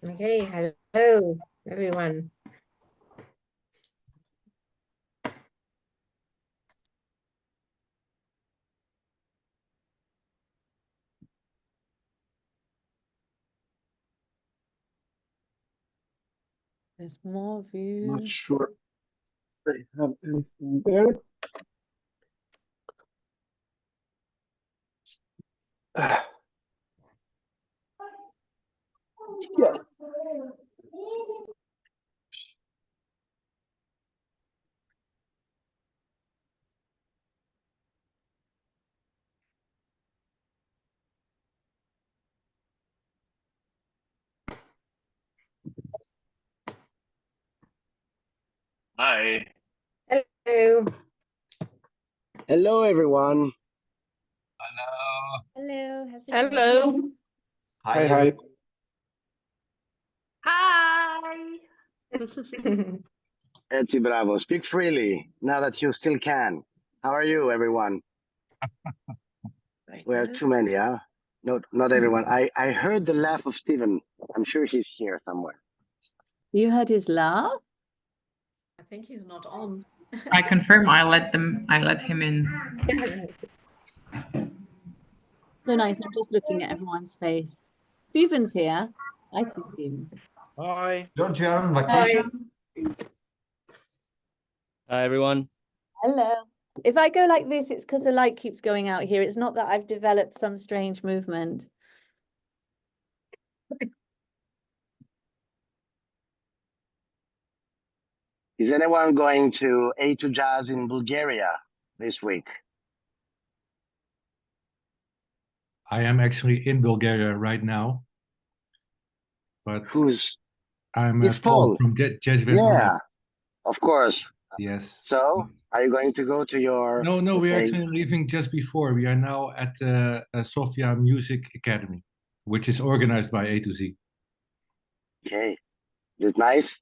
Okay, hello everyone. There's more view. Not sure they have anything there. Yeah. Hi. Hello. Hello, everyone. Hello. Hello. How's it Hello. going? Hi, hi. Hi. Etsy Bravo, speak freely now that you still can. How are you, everyone? We have too many, huh? No, not everyone. I heard the laugh of Stephen. I'm sure he's here somewhere. You heard his laugh? I think he's not on. I confirm I let him in. So nice. I'm just looking at everyone's face. Stephen's here. I see Stephen. Hi. Don't you on vacation? Hi, everyone. Hello. If I go like this, it's because the light keeps going out here. It's not that I've developed some strange movement. Is anyone going to A2 Jazz in Bulgaria this week? I am actually in Bulgaria right now, but I'm It's Paul Paul from Jazz Events Yeah, Live. of course. Yes. So, are you going to go to your? No, let's we're say- actually leaving just before. We are now at the Sofia Music Academy, which is organized by A to Z. Okay, it's nice.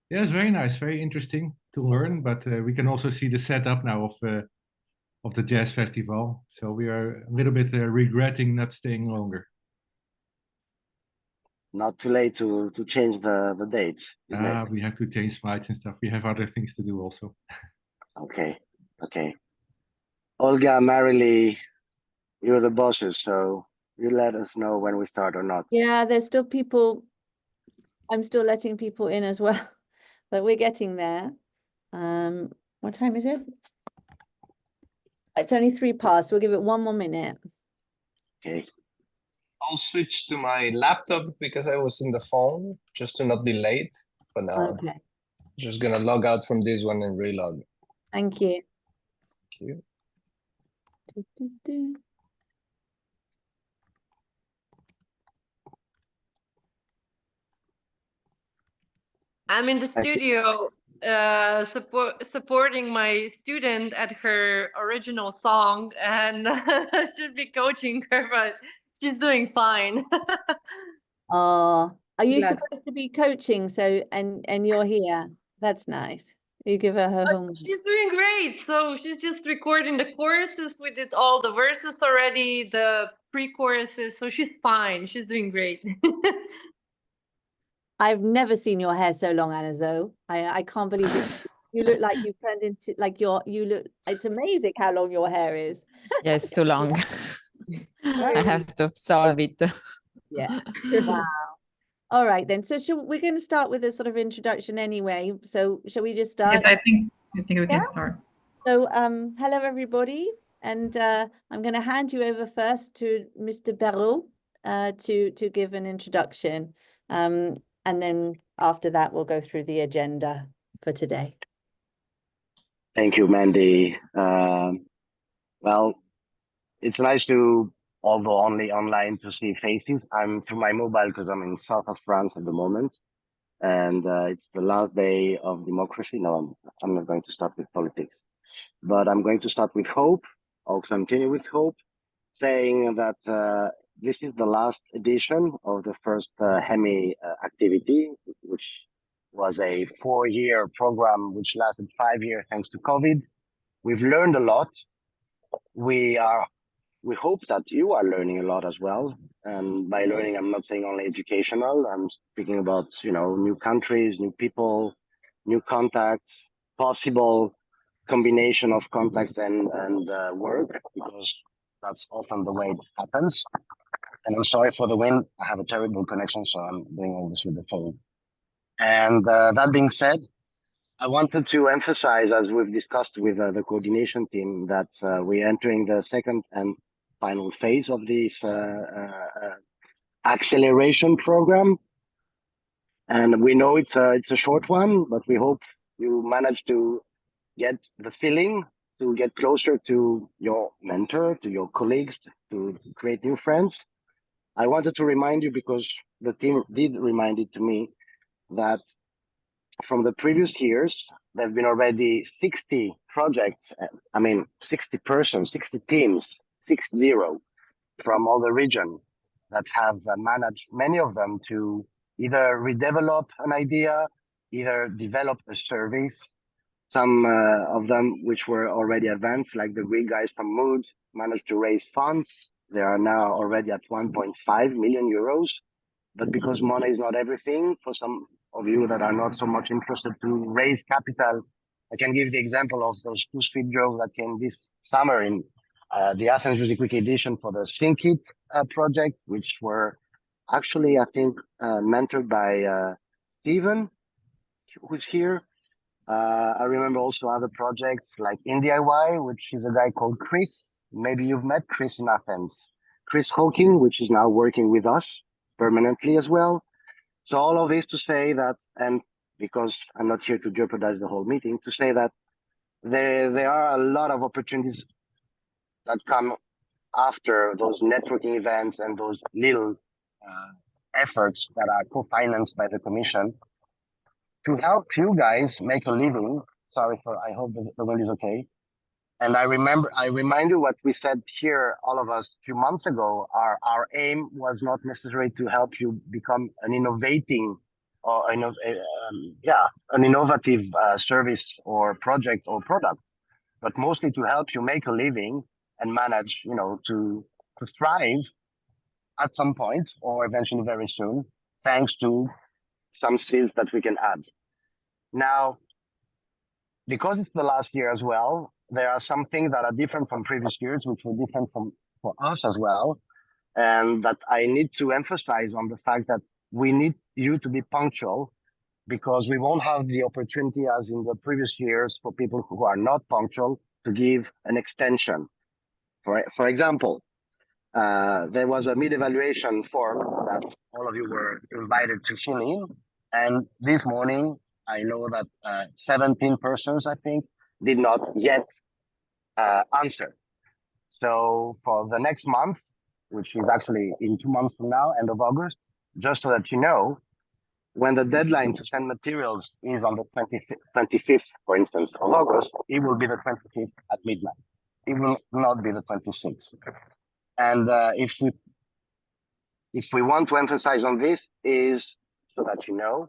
Yeah, it's very nice, very interesting to learn. But we can also see the setup now of the jazz festival. So we are a little bit regretting not staying longer. Not too late to change the dates, isn't it? We have to change flights and stuff. We have other things to do also. Okay. Olga, Marilee, you're the bosses, so you let us know when we start or not. Yeah, there's still people. I'm still letting people in as well, but we're getting there. What time is it? It's only 3 past. We'll give it 1 more minute. Okay. I'll switch to my laptop because I was in the phone just to not be late. But now Okay. I'm just gonna log out from this one and relog. Thank you. Thank you. I'm in the studio supporting my student at her original song and should be coaching her, but she's doing fine. Are you Glad. supposed to be coaching? So and you're here. That's nice. You give her her homework. She's doing great. So she's just recording the choruses. We did all the verses already, the pre-choruses. So she's fine. She's doing great. I've never seen your hair so long, Anna Zoe. I can't believe it. You look like you've turned into like you look. It's amazing how long your hair is. Yeah, it's too long. I have to solve it. Yeah. Wow. All right then. So we're going to start with a sort of introduction anyway. So shall we just start? Yes, I think we can start. So hello everybody, and I'm going to hand you over first to Mr. Barrault to give an introduction, and then after that we'll go through the agenda for today. Thank you, Mandy. Well, it's nice to, although only online, to see faces. I'm through my mobile because I'm in south of France at the moment, and it's the last day of democracy. No, I'm not going to start with politics, but I'm going to start with hope. I'll continue with hope, saying that this is the last edition of the first HEMI activity, which was a 4-year program which lasted 5 years thanks to COVID. We've learned a lot. We hope that you are learning a lot as well. And by learning, I'm not saying only educational. I'm speaking about, new countries, new people, new contacts, possible combination of contacts and work, because that's often the way it happens. And I'm sorry for the wind. I have a terrible connection, so I'm doing all this with the phone. And that being said, I wanted to emphasize, as we've discussed with the coordination team, that we're entering the second and final phase of this acceleration program. And we know it's a short one, but we hope you manage to get the feeling, to get closer to your mentor, to your colleagues, to create new friends. I wanted to remind you, because the team did remind it to me, that from the previous years, there have been already 60 projects, 60 persons, 60 teams, 60, from all the region that have managed, many of them, to either redevelop an idea, either develop a service. Some of them which were already advanced, like the Greek guys from Mood, managed to raise funds. They are now already at 1.5 million euros. But because money is not everything, for some of you that are not so much interested to raise capital, I can give the example of those two street girls that came this summer in the Athens Music Week edition for the Sync It project, which were actually, I think, mentored by Stephen, who's here. I remember also other projects like in DIY, which is a guy called Chris. Maybe you've met Chris in Athens. Chris Hawking, which is now working with us permanently as well. So all of this to say that, and because I'm not here to jeopardize the whole meeting, to say that there are a lot of opportunities that come after those networking events and those little efforts that are co-financed by the Commission to help you guys make a living. Sorry for, I hope the wind is okay. And I remind you what we said here, all of us, a few months ago. Our aim was not necessarily to help you become an innovating or an innovative service or project or product, but mostly to help you make a living and manage, to thrive at some point or eventually very soon, thanks to some skills that we can add. Now, because it's the last year as well, there are some things that are different from previous years, which were different for us as well. And that I need to emphasize on the fact that we need you to be punctual, because we won't have the opportunity as in the previous years for people who are not punctual to give an extension. For example, there was a mid-evaluation form that all of you were invited to fill in. And this morning, I know that 17 persons, I think, did not yet answer. So for the next month, which is actually in 2 months from now, end of August, just so that you know, when the deadline to send materials is on the 25th, for instance, of August, it will be the 25th at midnight. It will not be the 26th. And if we want to emphasize on this, is so that you know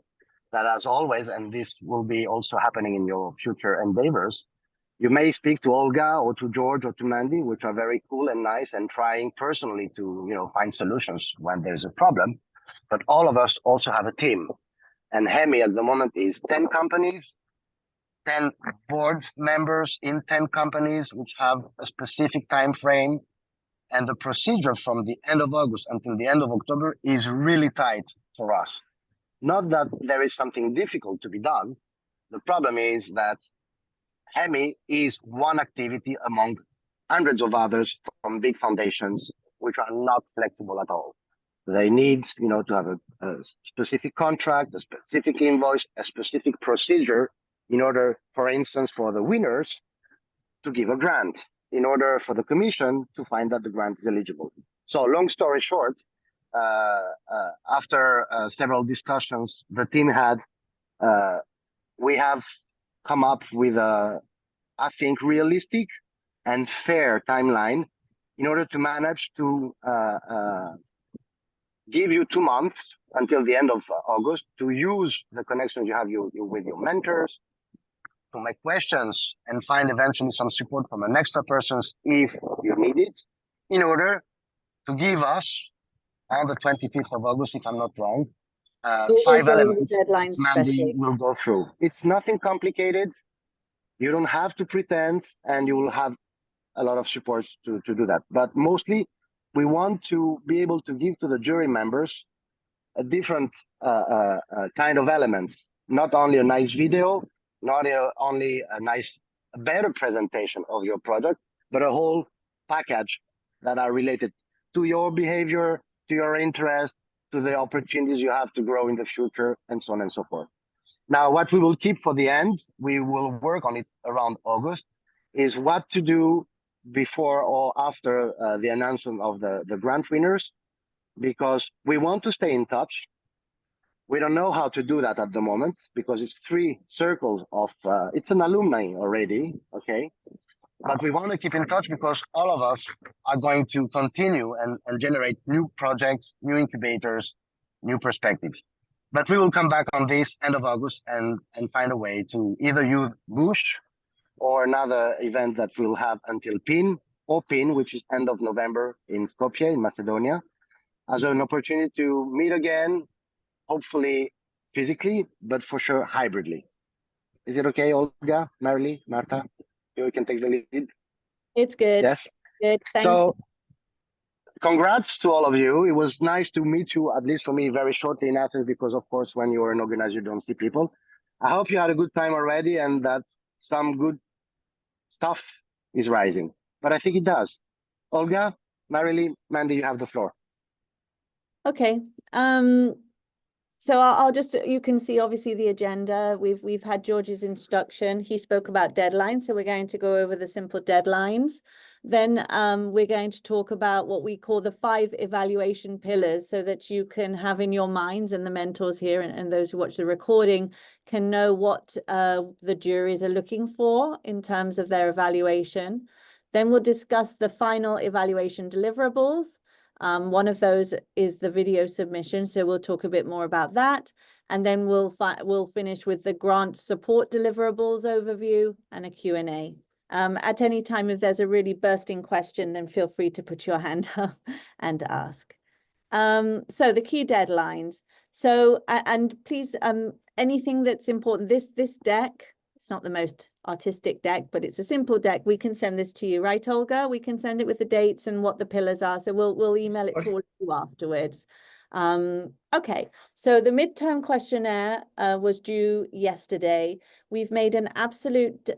that, as always, and this will be also happening in your future endeavors, you may speak to Olga or to George or to Mandy, which are very cool and nice and trying personally to find solutions when there's a problem. But all of us also have a team. And HEMI at the moment is 10 companies, 10 board members in 10 companies, which have a specific time frame. And the procedure from the end of August until the end of October is really tight for us. Not that there is something difficult to be done. The problem is that HEMI is one activity among hundreds of others from big foundations, which are not flexible at all. They need, to have a specific contract, a specific invoice, a specific procedure in order, for instance, for the winners to give a grant, in order for the Commission to find that the grant is eligible. So long story short, after several discussions the team had, we have come up with a, I think, realistic and fair timeline in order to manage to give you 2 months until the end of August to use the connections you have with your mentors, to make questions and find eventually some support from an extra persons if you need it, in order to give us on the 25th of August, if I'm not wrong. We'll 5 go over the elements that deadline Mandy especially. will go through. It's nothing complicated. You don't have to pretend, and you will have a lot of support to do that. But mostly, we want to be able to give to the jury members a different kind of elements, not only a nice video, not only a nice, better presentation of your product, but a whole package that are related to your behavior, to your interest, to the opportunities you have to grow in the future, and so on and so forth. Now, what we will keep for the end, we will work on it around August, is what to do before or after the announcement of the grant winners, because we want to stay in touch. We don't know how to do that at the moment because it's 3 circles of, it's an alumni already, okay? But we want to keep in touch because all of us are going to continue and generate new projects, new incubators, new perspectives. But we will come back on this end of August and find a way to either use Bush or another event that we'll have until PIN, which is end of November in Skopje, in Macedonia, as an opportunity to meet again, hopefully physically, but for sure hybridly. Is it okay, Olga, Marily, Marta? You can take the lead. It's good. Yes. Good. Thank So congrats to all of you. It was nice to meet you, at least for me, very shortly in Athens, because of course, when you're an organizer, you don't see people. I hope you had a good time already and that some good stuff is rising, but I think it does. Olga, Marily, Mandy, you have the floor. Okay. So I'll just, you can see obviously the agenda. We've had George's introduction. He spoke about deadlines, so we're going to go over the simple deadlines. Then we're going to talk about what we call the 5 evaluation pillars, so that you can have in your minds, and the mentors here and those who watch the recording can know what the juries are looking for in terms of their evaluation. Then we'll discuss the final evaluation deliverables. One of those is the video submission, so we'll talk a bit more about that. And then we'll finish with the grant support deliverables overview and a Q&A. At any time, if there's a really bursting question, then feel free to put your hand up and ask. So the key deadlines. So, and please, anything that's important, this deck, it's not the most artistic deck, but it's a simple deck. We can send this to you, right, Olga? We can send it with the dates and what the pillars are. So we'll email it to all of you afterwards. Okay, so the midterm questionnaire was due yesterday. We've made an absolute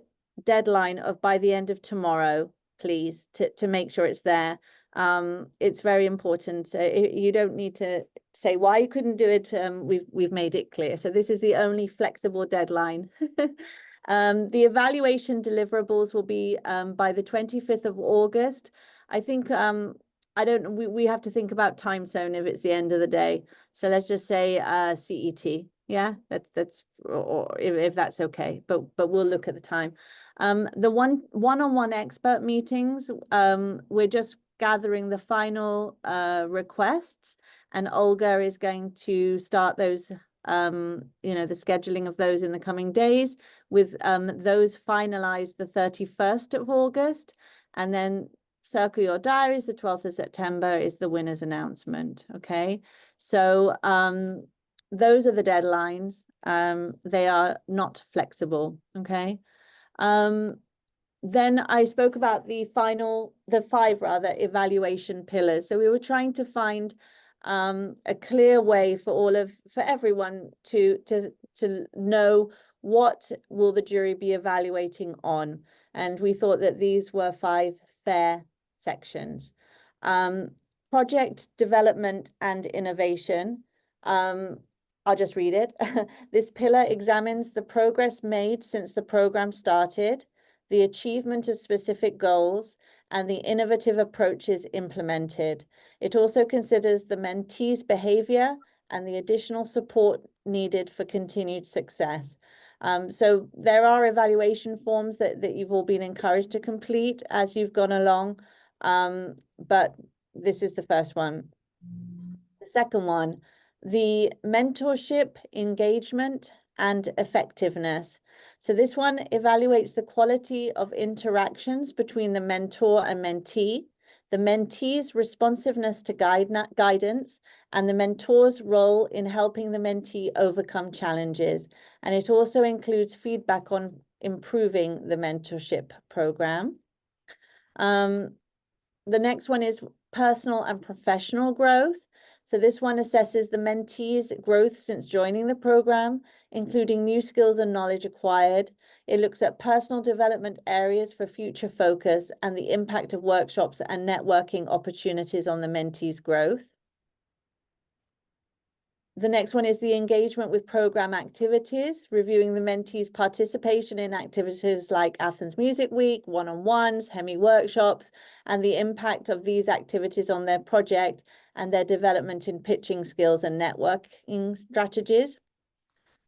deadline of by the end of tomorrow, please, to make sure it's there. It's very important. You don't need to say why you couldn't do it. We've made it clear. So this is the only flexible deadline. The evaluation deliverables will be by the 25th of August. I think we have to think about time zone if it's the end of the day. So let's just say CET. Yeah, that's or if that's okay. But we'll look at the time. The one-on-one expert meetings, we're just gathering the final requests, and Olga is going to start those, the scheduling of those in the coming days, with those finalized the 31st of August, and then circle your diaries, the 12th of September is the winner's announcement. Okay, so those are the deadlines. They are not flexible. Okay. Then I spoke about the 5 evaluation pillars. So we were trying to find a clear way for everyone to know what will the jury be evaluating on. And we thought that these were 5 fair sections. Project development and innovation. I'll just read it. This pillar examines the progress made since the program started, the achievement of specific goals, and the innovative approaches implemented. It also considers the mentee's behavior and the additional support needed for continued success. So there are evaluation forms that you've all been encouraged to complete as you've gone along, but this is the first one. The second one, the mentorship, engagement, and effectiveness. So this one evaluates the quality of interactions between the mentor and mentee, the mentee's responsiveness to guidance, and the mentor's role in helping the mentee overcome challenges. And it also includes feedback on improving the mentorship program. The next one is personal and professional growth. So this one assesses the mentee's growth since joining the program, including new skills and knowledge acquired. It looks at personal development areas for future focus and the impact of workshops and networking opportunities on the mentee's growth. The next one is the engagement with program activities, reviewing the mentee's participation in activities like Athens Music Week, one-on-ones, HEMI workshops, and the impact of these activities on their project and their development in pitching skills and networking strategies.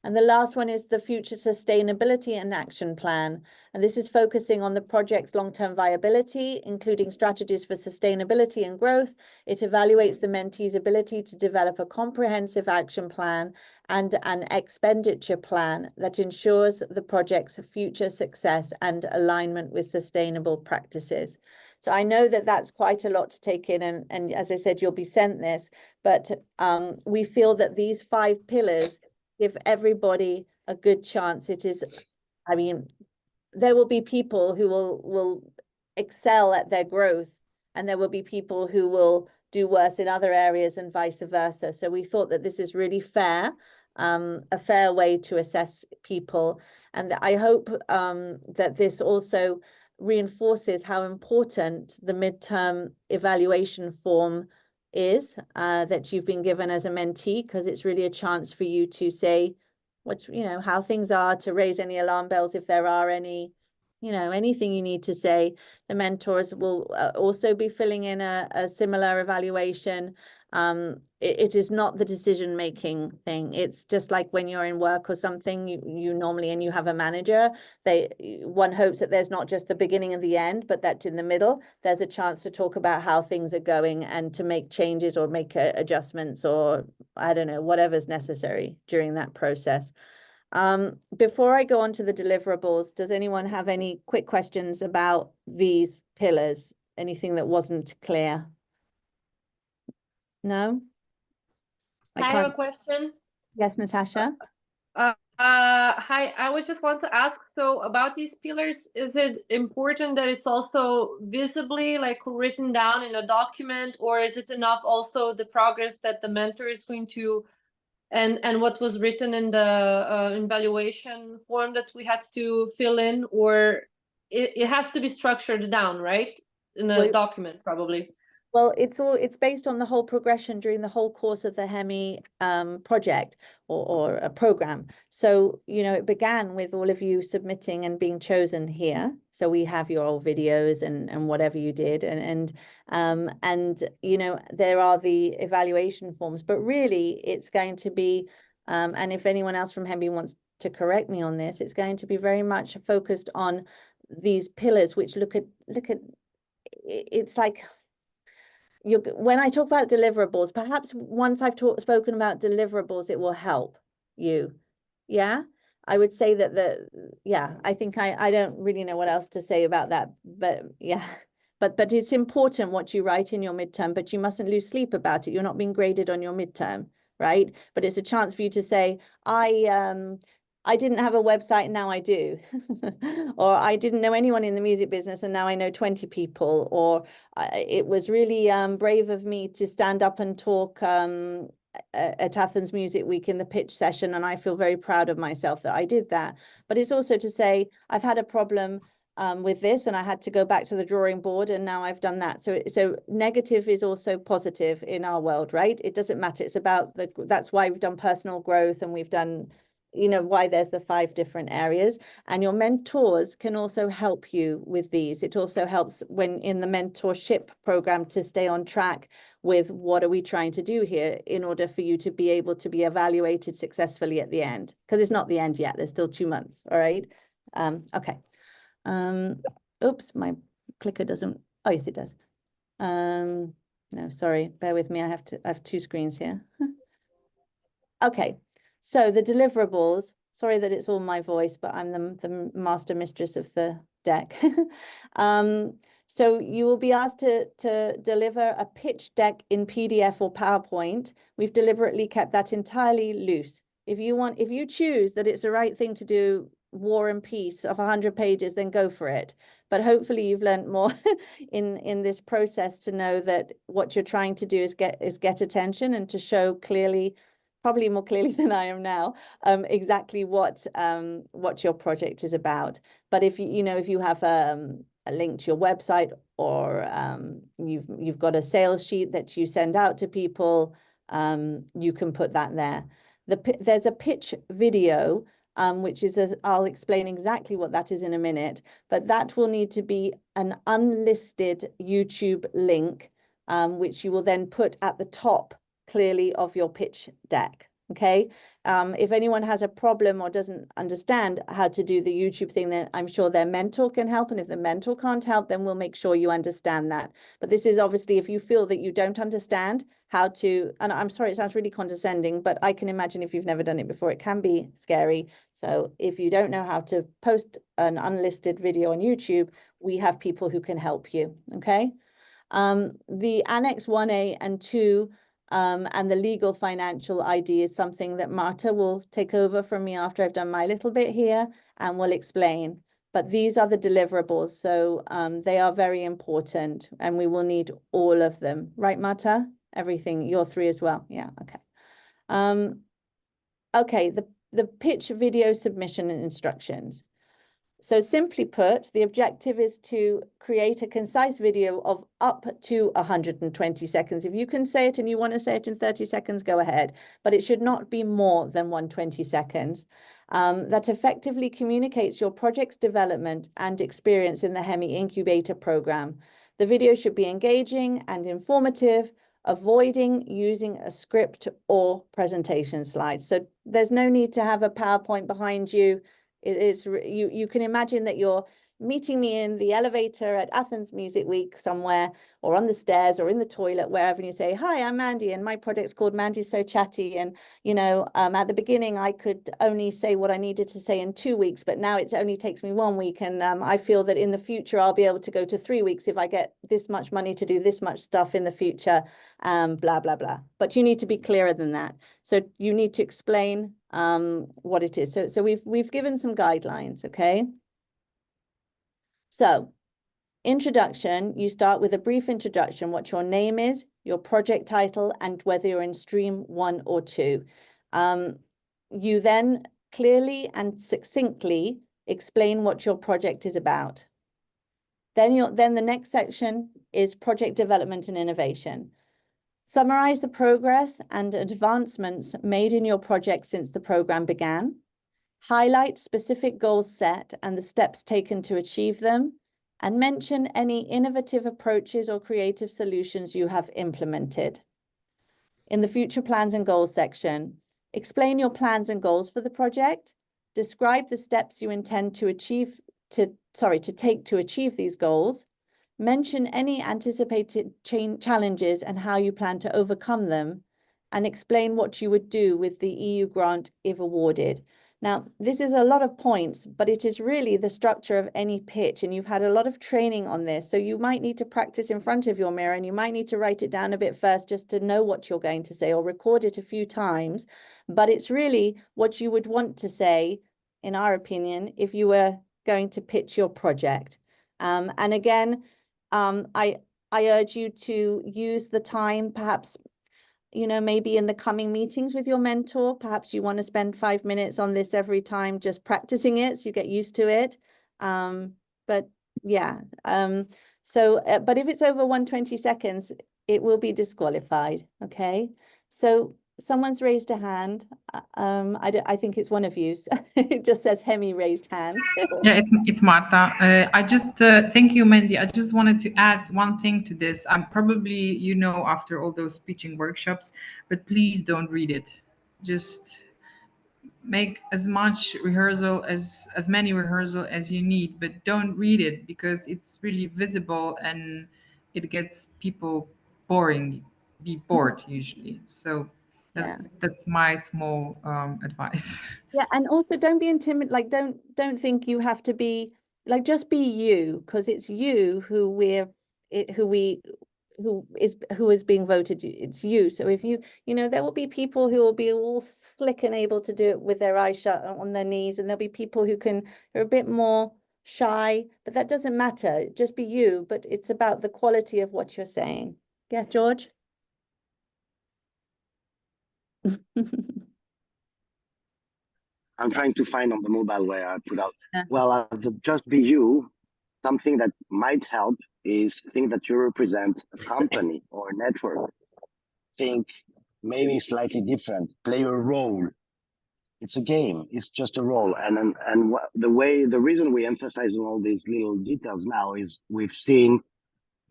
And the last one is the future sustainability and action plan. And this is focusing on the project's long-term viability, including strategies for sustainability and growth. It evaluates the mentee's ability to develop a comprehensive action plan and an expenditure plan that ensures the project's future success and alignment with sustainable practices. So I know that that's quite a lot to take in, and as I said, you'll be sent this, but we feel that these 5 pillars give everybody a good chance. It is, I mean, there will be people who will excel at their growth, and there will be people who will do worse in other areas and vice versa. So we thought that this is really fair, a fair way to assess people. And I hope that this also reinforces how important the midterm evaluation form is that you've been given as a mentee, because it's really a chance for you to say what's, how things are, to raise any alarm bells if there are any, anything you need to say. The mentors will also be filling in a similar evaluation. It is not the decision-making thing. It's just like when you're in work or something, you normally, and you have a manager, one hopes that there's not just the beginning and the end, but that in the middle, there's a chance to talk about how things are going and to make changes or make adjustments, or I don't know, whatever's necessary during that process. Before I go on to the deliverables, does anyone have any quick questions about these pillars? Anything that wasn't clear? No? I have a question. Yes, Natasha? Hi, I was just want to ask, so about these pillars, is it important that it's also visibly like written down in a document, or is it enough also the progress that the mentor is going to and what was written in the evaluation form that we had to fill in, or it has to be structured down, right? In a document, probably. Well, it's based on the whole progression during the whole course of the HEMI project or a program. So, it began with all of you submitting and being chosen here. So we have your old videos and whatever you did, and there are the evaluation forms, but really it's going to be, and if anyone else from HEMI wants to correct me on this, it's going to be very much focused on these pillars, which look at it's like, when I talk about deliverables, perhaps once I've spoken about deliverables, it will help you. Yeah, I would say that I think I don't really know what else to say about that, but yeah, but it's important what you write in your midterm, but you mustn't lose sleep about it. You're not being graded on your midterm, right? But it's a chance for you to say, I didn't have a website and now I do. Or I didn't know anyone in the music business and now I know 20 people. Or it was really brave of me to stand up and talk at Athens Music Week in the pitch session, and I feel very proud of myself that I did that. But it's also to say, I've had a problem with this and I had to go back to the drawing board and now I've done that. So negative is also positive in our world, right? It doesn't matter. It's about that's why we've done personal growth, and we've done why there's the 5 different areas, and your mentors can also help you with these. It also helps when in the mentorship program to stay on track with what are we trying to do here in order for you to be able to be evaluated successfully at the end, because it's not the end yet. There's still 2 months. All right. Okay. Oops, my clicker doesn't. Oh, yes, it does. No, sorry. Bear with me. I have 2 screens here. Okay. So the deliverables, sorry that it's all my voice, but I'm the master mistress of the deck. So you will be asked to deliver a pitch deck in PDF or PowerPoint. We've deliberately kept that entirely loose. If you choose that it's the right thing to do War and Peace of 100 pages, then go for it. But hopefully you've learned more in this process to know that what you're trying to do is get attention and to show clearly, probably more clearly than I am now, exactly what your project is about. But if if you have a link to your website, or you've got a sales sheet that you send out to people, you can put that there. There's a pitch video, which is I'll explain exactly what that is in a minute, but that will need to be an unlisted YouTube link, which you will then put at the top clearly of your pitch deck. Okay. If anyone has a problem or doesn't understand how to do the YouTube thing, then I'm sure their mentor can help. And if the mentor can't help, then we'll make sure you understand that. But this is obviously if you feel that you don't understand how to, and I'm sorry, it sounds really condescending, but I can imagine if you've never done it before, it can be scary. So if you don't know how to post an unlisted video on YouTube, we have people who can help you. Okay. The Annex 1A and 2 and the legal financial ID is something that Marta will take over from me after I've done my little bit here and will explain. But these are the deliverables, so they are very important and we will need all of them. Right, Marta? Everything, your 3 as well. Yeah, okay. Okay, the pitch video submission and instructions. So simply put, the objective is to create a concise video of up to 120 seconds. If you can say it and you want to say it in 30 seconds, go ahead. But it should not be more than 120 seconds. That effectively communicates your project's development and experience in the HEMI Incubator program. The video should be engaging and informative, avoiding using a script or presentation slides. So there's no need to have a PowerPoint behind you. You can imagine that you're meeting me in the elevator at Athens Music Week somewhere, or on the stairs, or in the toilet, wherever, and you say, "Hi, I'm Mandy, and my project's called Mandy's So Chatty." And at the beginning, I could only say what I needed to say in 2 weeks, but now it only takes me 1 week, and I feel that in the future I'll be able to go to 3 weeks if I get this much money to do this much stuff in the future. Blah blah blah. But you need to be clearer than that. So you need to explain what it is. So we've given some guidelines, okay? So introduction, you start with a brief introduction, what your name is, your project title, and whether you're in stream 1 or 2. You then clearly and succinctly explain what your project is about. Then the next section is project development and innovation. Summarize the progress and advancements made in your project since the program began. Highlight specific goals set and the steps taken to achieve them, and mention any innovative approaches or creative solutions you have implemented. In the future plans and goals section, explain your plans and goals for the project, describe the steps you intend to take to achieve these goals, mention any anticipated challenges and how you plan to overcome them, and explain what you would do with the EU grant if awarded. Now, this is a lot of points, but it is really the structure of any pitch, and you've had a lot of training on this. So you might need to practice in front of your mirror, and you might need to write it down a bit first just to know what you're going to say, or record it a few times. But it's really what you would want to say, in our opinion, if you were going to pitch your project. And again, I urge you to use the time, perhaps, maybe in the coming meetings with your mentor, perhaps you want to spend 5 minutes on this every time, just practicing it so you get used to it. But yeah, but if it's over 120 seconds, it will be disqualified. Okay, so someone's raised a hand. I think it's one of you. It just says HEMI raised hand. Yeah, it's Marta. I just thank you, Mandy. I just wanted to add one thing to this. I'm probably, after all those pitching workshops, but please don't read it. Just make as much rehearsal as many rehearsal as you need, but don't read it because it's really visible and it gets people be bored usually. So that's my small advice. Yeah, and also don't be intimidated. Like don't think you have to be like just be you, because it's you who who is being voted. It's you. So if you know, there will be people who will be all slick and able to do it with their eyes shut on their knees, and there'll be people who are a bit more shy, but that doesn't matter. Just be you, but it's about the quality of what you're saying. Yeah, George? I'm trying to find on the mobile where I put out. Yeah. Well, just be you. Something that might help is think that you represent a company or a network. Think maybe slightly different. Play a role. It's a game. It's just a role. And the reason we emphasize on all these little details now is we've seen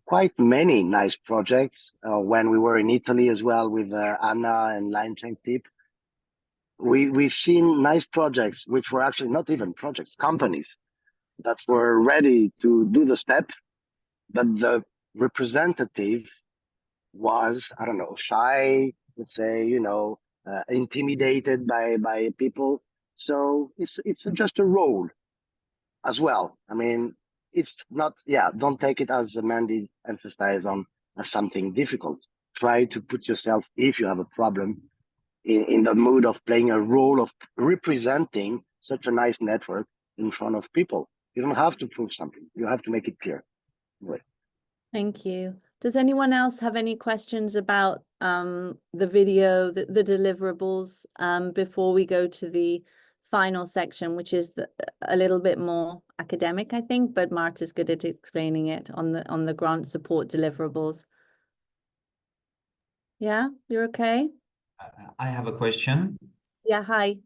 quite many nice projects when we were in Italy as well with Anna and Line Cheng Tip. We've seen nice projects which were actually not even projects, companies that were ready to do the step, but the representative was, I don't know, shy, let's say, intimidated by people. So it's just a role as well. I mean, it's not, don't take it as Mandy emphasized on as something difficult. Try to put yourself, if you have a problem, in the mood of playing a role of representing such a nice network in front of people. You don't have to prove something. You have to make it clear. Right. Thank you. Does anyone else have any questions about the video, the deliverables, before we go to the final section, which is a little bit more academic, I think, but Marta's good at explaining it on the grant support deliverables. Yeah, you're okay? I have a question. Yeah, hi.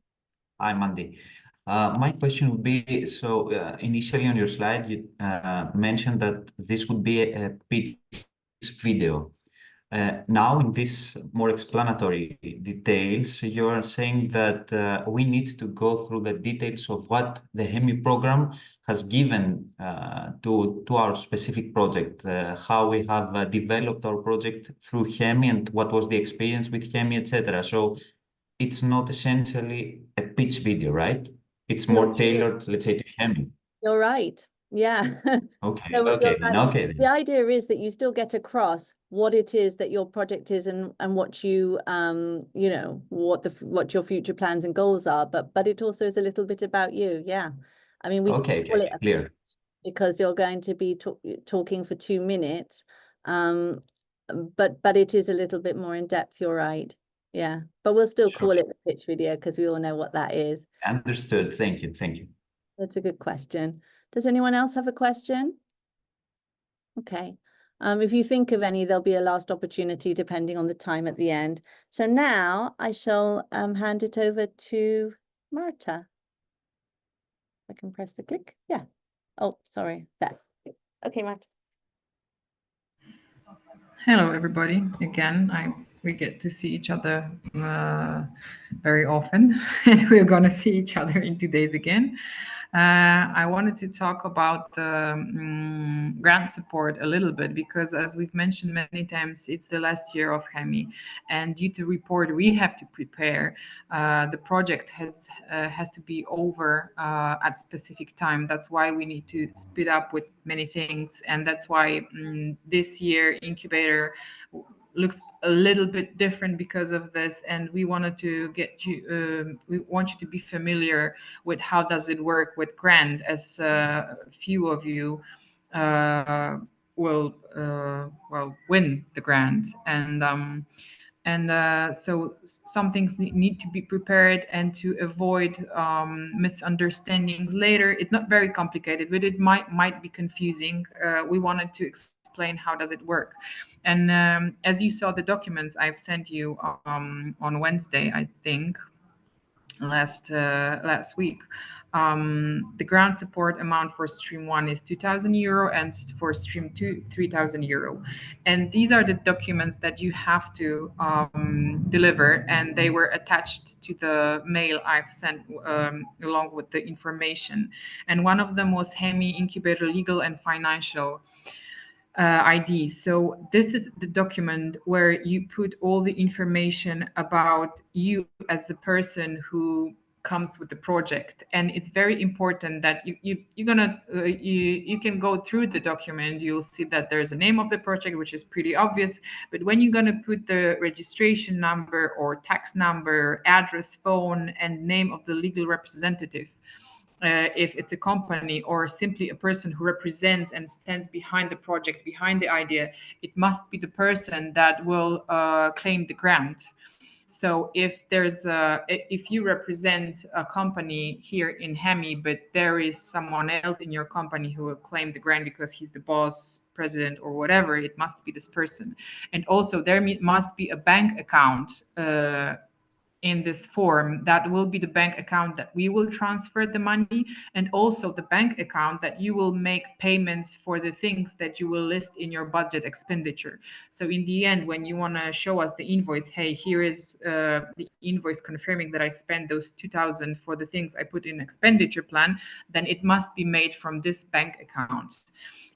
Hi, Mandy. My question would be, so initially on your slide, you mentioned that this would be a pitch video. Now in this more explanatory details, you're saying that we need to go through the details of what the HEMI program has given to our specific project, how we have developed our project through HEMI and what was the experience with HEMI, etc. So it's not essentially a pitch video, right? It's more tailored, let's say, to HEMI. You're right. Yeah. Okay, So okay, then, right. okay. Then. The idea is that you still get across what it is that your project is and what you what your future plans and goals are, but it also is a little bit about you. Yeah. I mean, we Okay, call it clear. because you're going to be talking for 2 minutes. But it is a little bit more in depth, you're right. Yeah. But we'll still call it the pitch video because we all know what that is. Understood. Thank you. Thank you. That's a good question. Does anyone else have a question? Okay. If you think of any, there'll be a last opportunity depending on the time at the end. So now I shall hand it over to Marta. I can press the click. Yeah. Oh, sorry. There. Okay, Marta. Hello, everybody. Again, we get to see each other very often, and we're going to see each other in 2 days again. I wanted to talk about the grant support a little bit because, as we've mentioned many times, it's the last year of HEMI, and due to report we have to prepare, the project has to be over at specific time. That's why we need to speed up with many things, and that's why this year Incubator looks a little bit different because of this, and we wanted to get you we want you to be familiar with how does it work with grant, as few of you will win the grant, and so some things need to be prepared and to avoid misunderstandings later. It's not very complicated, but it might be confusing. We wanted to explain how does it work. And as you saw the documents I've sent you on Wednesday, I think, last week, the grant support amount for stream 1 is €2,000 and for stream 2 €3,000, and these are the documents that you have to deliver, and they were attached to the mail I've sent along with the information. And one of them was HEMI Incubator Legal and Financial ID. So this is the document where you put all the information about you as the person who comes with the project. And it's very important that you can go through the document. You'll see that there's a name of the project, which is pretty obvious, but when you're going to put the registration number or tax number, address, phone, and name of the legal representative, if it's a company or simply a person who represents and stands behind the project, behind the idea, it must be the person that will claim the grant. So if you represent a company here in HEMI, but there is someone else in your company who will claim the grant because he's the boss, president, or whatever, it must be this person. And also there must be a bank account in this form that will be the bank account that we will transfer the money, and also the bank account that you will make payments for the things that you will list in your budget expenditure. So in the end, when you want to show us the invoice, hey, here is the invoice confirming that I spent those 2,000 for the things I put in expenditure plan, then it must be made from this bank account.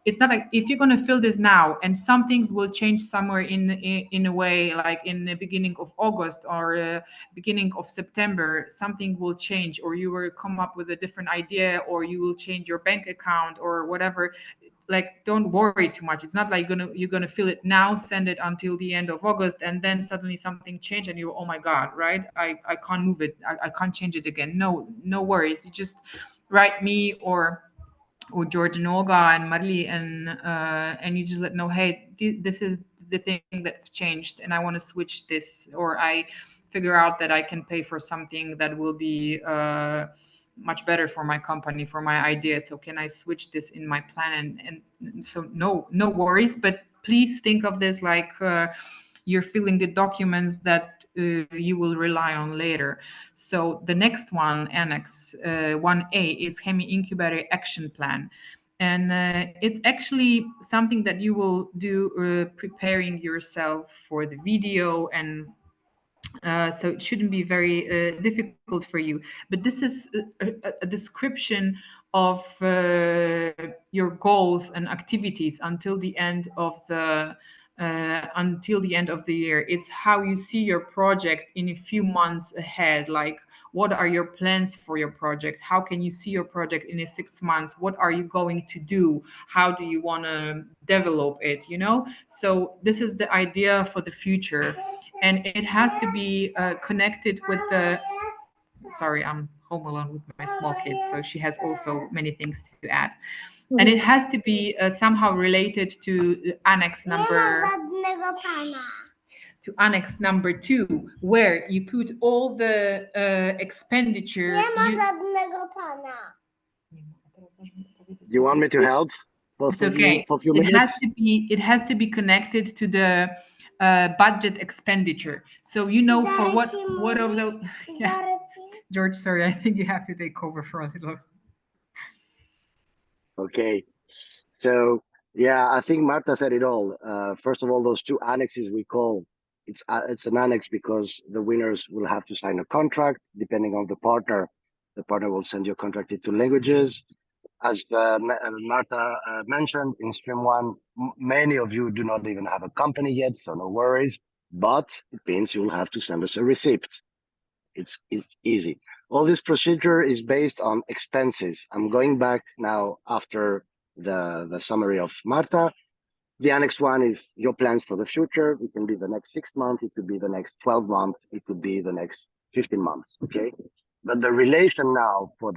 It's not like if you're going to fill this now and some things will change somewhere in a way, like in the beginning of August or beginning of September, something will change, or you will come up with a different idea, or you will change your bank account or whatever. Like, don't worry too much. It's not like you're gonna fill it now, send it until the end of August, and then suddenly something changed and you, oh my God, right? I can't move it. I can't change it again. No worries. You just write me or George and Olga and Marli, and you just let know, hey, this is the thing that changed, and I want to switch this, or I figure out that I can pay for something that will be much better for my company, for my idea. So can I switch this in my plan? And so no worries, but please think of this like you're filling the documents that you will rely on later. So the next one, Annex 1A, is HEMI Incubator Action Plan. And it's actually something that you will do preparing yourself for the video, and so it shouldn't be very difficult for you. But this is a description of your goals and activities until the end of the year. It's how you see your project in a few months ahead. Like, what are your plans for your project? How can you see your project in 6 months? What are you going to do? How do you want to develop it? So this is the idea for the future, and it has to be connected with the. Sorry, I'm home alone with my small kids, so she has also many things to add. And it has to be somehow related to annex number 2, where you put all the expenditure. Do you want me to help for It's okay. For a few It minutes? has to be connected to the budget expenditure. So for what of the. Yeah. George, sorry, I think you have to take over for a little. Okay. So yeah, I think Marta said it all. First of all, those 2 annexes we call, it's an annex because the winners will have to sign a contract. Depending on the partner will send your contract in 2 languages. As Marta mentioned, in Stream 1, many of you do not even have a company yet, so no worries. But it means you will have to send us a receipt. It's easy. All this procedure is based on expenses. I'm going back now after the summary of Marta. The Annex 1 is your plans for the future. It can be the next 6 months. It could be the next 12 months. It could be the next 15 months. Okay. But the relation now for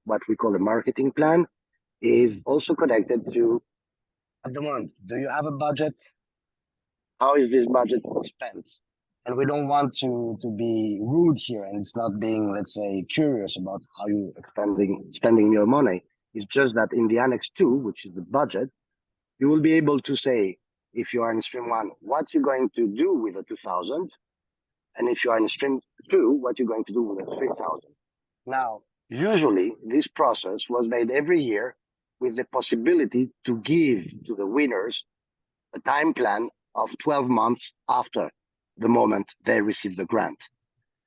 what we call a marketing plan is also connected to, at the moment, do you have a budget? How is this budget spent? And we don't want to be rude here, and it's not being, let's say, curious about how you spending your money. It's just that in the Annex 2, which is the budget, you will be able to say, if you are in Stream 1, what you're going to do with the 2,000, and if you are in Stream 2, what you're going to do with the 3,000. Now, usually, this process was made every year with the possibility to give to the winners a time plan of 12 months after the moment they receive the grant.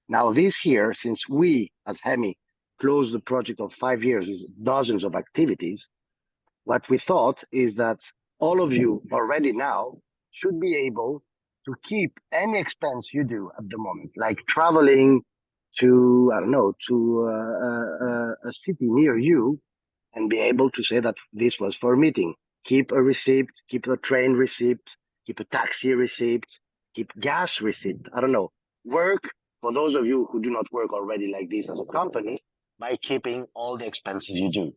Now, this year, since we, as HEMI, closed the project of 5 years with dozens of activities, what we thought is that all of you already now should be able to keep any expense you do at the moment, like traveling, to, I don't know, to a city near you and be able to say that this was for a meeting. Keep a receipt, keep a train receipt, keep a taxi receipt, keep gas receipt. I don't know. Work, for those of you who do not work already like this as a company, by keeping all the expenses you do.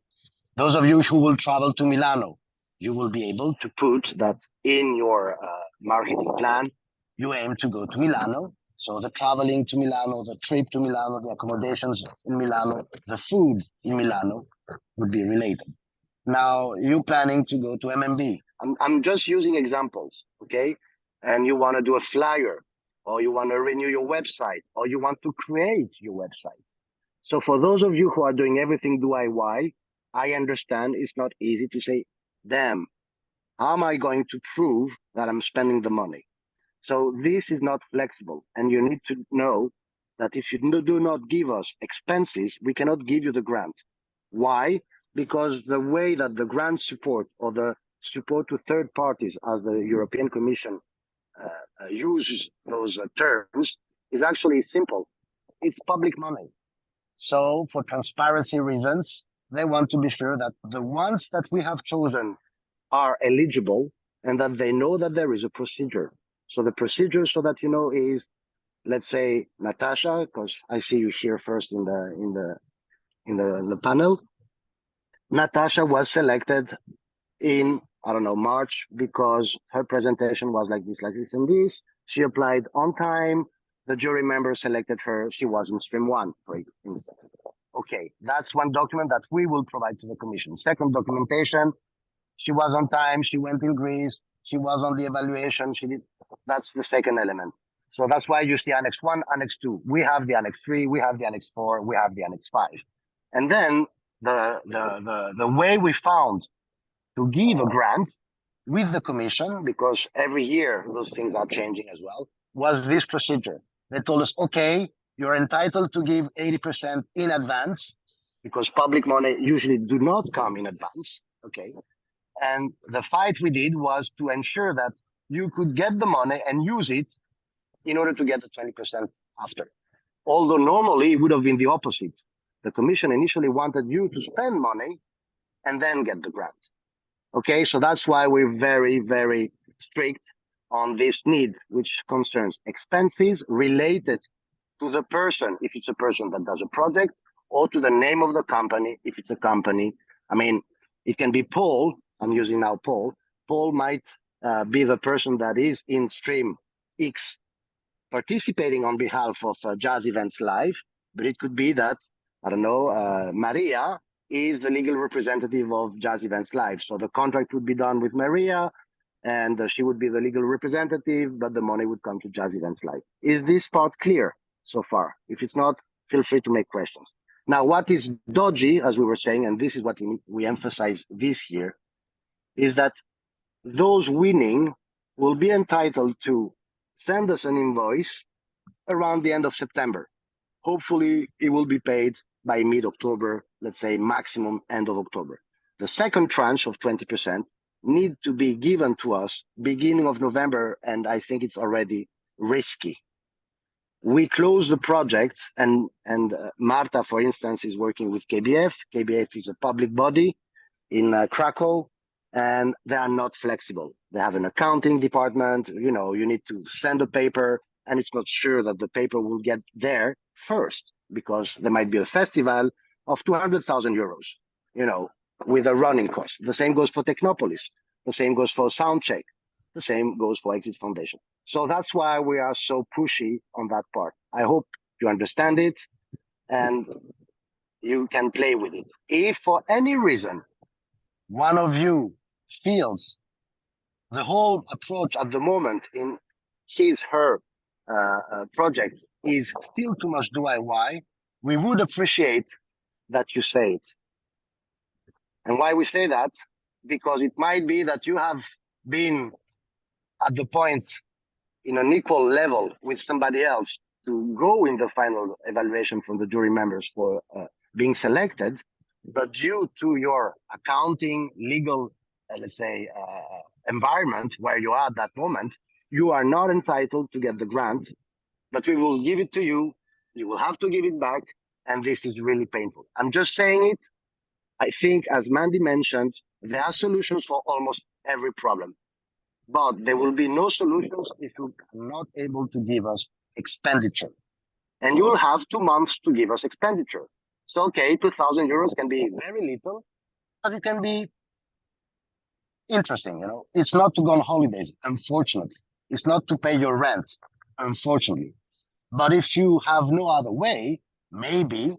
Those of you who will travel to Milano, you will be able to put that in your marketing plan. You aim to go to Milano. So the traveling to Milano, the trip to Milano, the accommodations in Milano, the food in Milano would be related. Now you planning to go to MMB. I'm just using examples, okay? And you want to do a flyer, or you want to renew your website, or you want to create your website. So for those of you who are doing everything DIY, I understand it's not easy to say, damn, how am I going to prove that I'm spending the money? So this is not flexible. And you need to know that if you do not give us expenses, we cannot give you the grant. Why? Because the way that the grant support or the support to third parties, as the European Commission uses those terms, is actually simple. It's public money. So for transparency reasons, they want to be sure that the ones that we have chosen are eligible and that they know that there is a procedure. So the procedure, so that you know, is, let's say, Natasha, because I see you here first in the panel. Natasha was selected in, I don't know, March, because her presentation was like this, and this. She applied on time. The jury member selected her. She was in stream 1, for instance. Okay, that's one document that we will provide to the commission. Second documentation, she was on time. She went in Greece. She was on the evaluation. She did. That's the second element. So that's why you see Annex 1, Annex 2. We have the Annex 3. We have the Annex 4. We have the Annex 5. And then the way we found to give a grant with the commission, because every year those things are changing as well, was this procedure. They told us, okay, you're entitled to give 80% in advance, because public money usually do not come in advance, okay? And the fight we did was to ensure that you could get the money and use it in order to get the 20% after. Although normally it would have been the opposite. The commission initially wanted you to spend money and then get the grant. Okay, so that's why we're very, very strict on this need, which concerns expenses related to the person, if it's a person that does a project, or to the name of the company, if it's a company. I mean, it can be Paul. I'm using now Paul. Paul might be the person that is in stream X participating on behalf of Jazz Events Live, but it could be that, I don't know, Maria is the legal representative of Jazz Events Live. So the contract would be done with Maria, and she would be the legal representative, but the money would come to Jazz Events Live. Is this part clear so far? If it's not, feel free to make questions. Now, what is dodgy, as we were saying, and this is what we emphasize this year, is that those winning will be entitled to send us an invoice around the end of September. Hopefully, it will be paid by mid-October, let's say maximum end of October. The second tranche of 20% need to be given to us beginning of November, and I think it's already risky. We close the projects, and Marta, for instance, is working with KBF. KBF is a public body in Krakow, and they are not flexible. They have an accounting department. You know, you need to send a paper, and it's not sure that the paper will get there first, because there might be a festival of 200,000 euros, you know, with a running cost. The same goes for Technopolis. The same goes for Soundcheck. The same goes for Exit Foundation. So that's why we are so pushy on that part. I hope you understand it and you can play with it. If for any reason one of you feels the whole approach at the moment in her project is still too much DIY, we would appreciate that you say it. And why we say that? Because it might be that you have been at the point in an equal level with somebody else to go in the final evaluation from the jury members for being selected, but due to your accounting, legal, let's say, environment where you are at that moment, you are not entitled to get the grant, but we will give it to you you will have to give it back, and this is really painful. I'm just saying it. I think, as Mandy mentioned, there are solutions for almost every problem, but there will be no solutions if you are not able to give us expenditure. And you will have 2 months to give us expenditure. So, okay, 2,000 euros can be very little, but it can be interesting. It's not to go on holidays, unfortunately. It's not to pay your rent, unfortunately. But if you have no other way, maybe,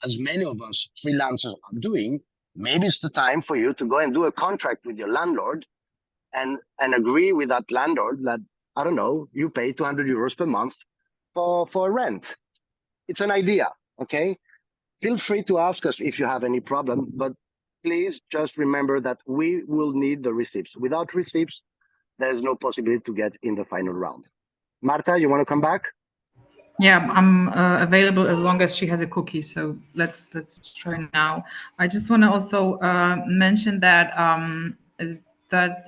as many of us freelancers are doing, maybe it's the time for you to go and do a contract with your landlord and agree with that landlord that, I don't know, you pay 200 euros per month for rent. It's an idea, okay? Feel free to ask us if you have any problem, but please just remember that we will need the receipts. Without receipts, there's no possibility to get in the final round. Marta, you want to come back? Yeah, I'm available as long as she has a cookie. So let's try now. I just want to also mention that that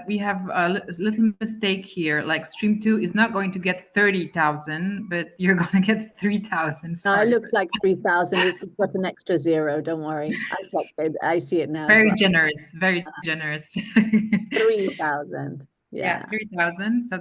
we have a little mistake here. Like stream 2 is not going to get 30,000, but you're going to get 3,000. No, it Sorry. looks like 3,000. It's just got an extra zero. Don't worry. I see it now. as Very well. generous. Very generous. 3,000. Yeah, 3,000. So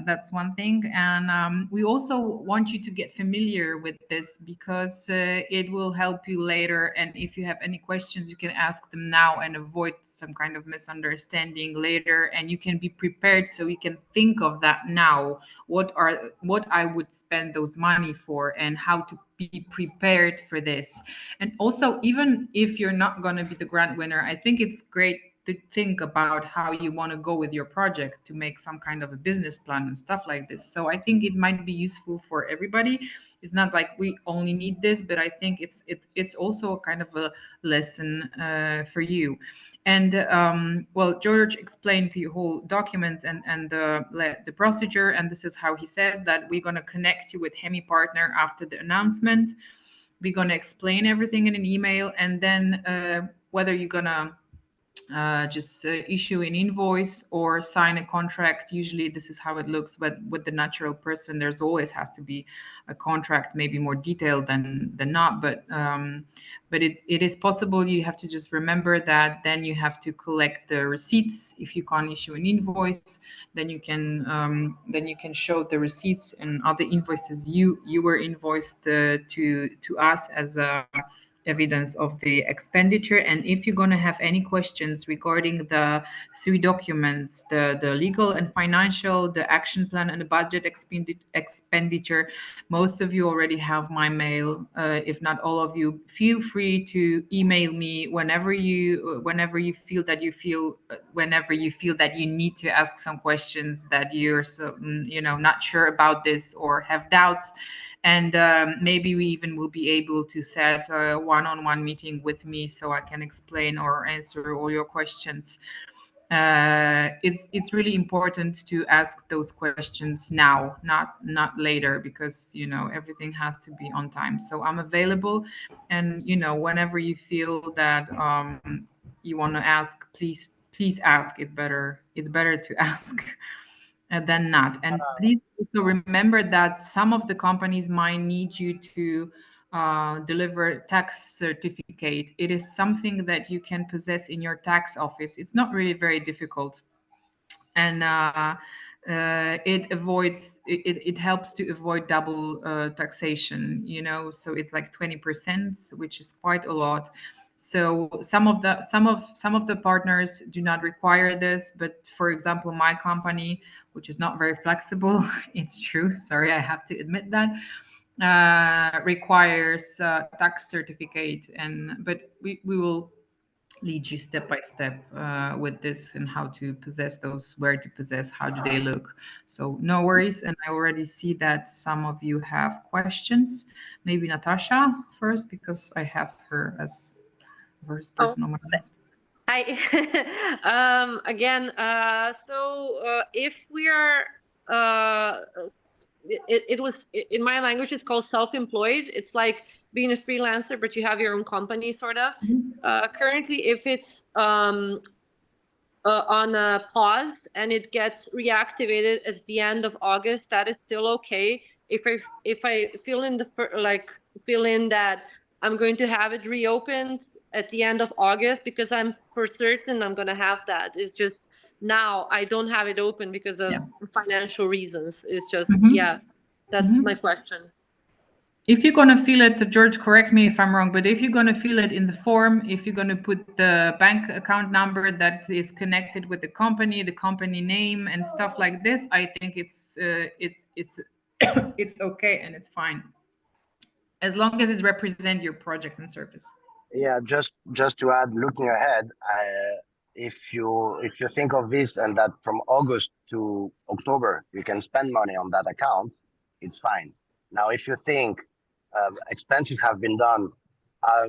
that's one thing. And we also want you to get familiar with this because it will help you later. And if you have any questions, you can ask them now and avoid some kind of misunderstanding later. And you can be prepared so you can think of that now. What I would spend those money for and how to be prepared for this. And also, even if you're not going to be the grant winner, I think it's great to think about how you want to go with your project, to make some kind of a business plan and stuff like this. So I think it might be useful for everybody. It's not like we only need this, but I think it's also a kind of a lesson for you. And well, George explained the whole document and the procedure, and this is how he says that we're going to connect you with HEMI partner after the announcement. We're going to explain everything in an email, and then whether you're going to just issue an invoice or sign a contract. Usually this is how it looks, but with the natural person, there's always has to be a contract, maybe more detailed than not, but it is possible. You have to just remember that then you have to collect the receipts. If you can't issue an invoice, then you can show the receipts and other invoices you were invoiced to us as a evidence of the expenditure. And if you're going to have any questions regarding the 3 documents, the legal and financial, the action plan, and the budget expenditure, most of you already have my mail. If not all of you, feel free to email me whenever you feel that you need to ask some questions, that you're not sure about this or have doubts. And maybe we even will be able to set a one-on-one meeting with me so I can explain or answer all your questions. It's really important to ask those questions now, not later, because everything has to be on time. So I'm available, and whenever you feel that you want to ask, please ask. It's better to ask than not. And please also remember that some of the companies might need you to deliver tax certificate. It is something that you can possess in your tax office. It's not really very difficult, and it helps to avoid double taxation. So it's like 20%, which is quite a lot. So some of the partners do not require this, but for example, my company, which is not very flexible, it's true, sorry, I have to admit that, requires tax certificate. But we will lead you step by step with this, and how to possess those, where to possess, how do they look. So no worries. And I already see that some of you have questions. Maybe Natasha first, because I have her as first person on my left. Hi. Again, so if we are it was in my language, it's called self-employed. It's like being a freelancer, but you have your own company, sort of. Currently, if it's on a pause and it gets reactivated at the end of August, that is still okay. If I fill in fill in that I'm going to have it reopened at the end of August, because I'm for certain I'm going to have that. It's just now I don't have it open because of financial reasons. It's just that's my question. If you're going to fill it, George, correct me if I'm wrong, but if you're going to fill it in the form, if you're going to put the bank account number that is connected with the company name and stuff like this, I think it's it's okay and it's fine, as long as it represents your project and service. Yeah, just to add, looking ahead, if you think of this and that from August to October you can spend money on that account, it's fine. Now, if you think expenses have been done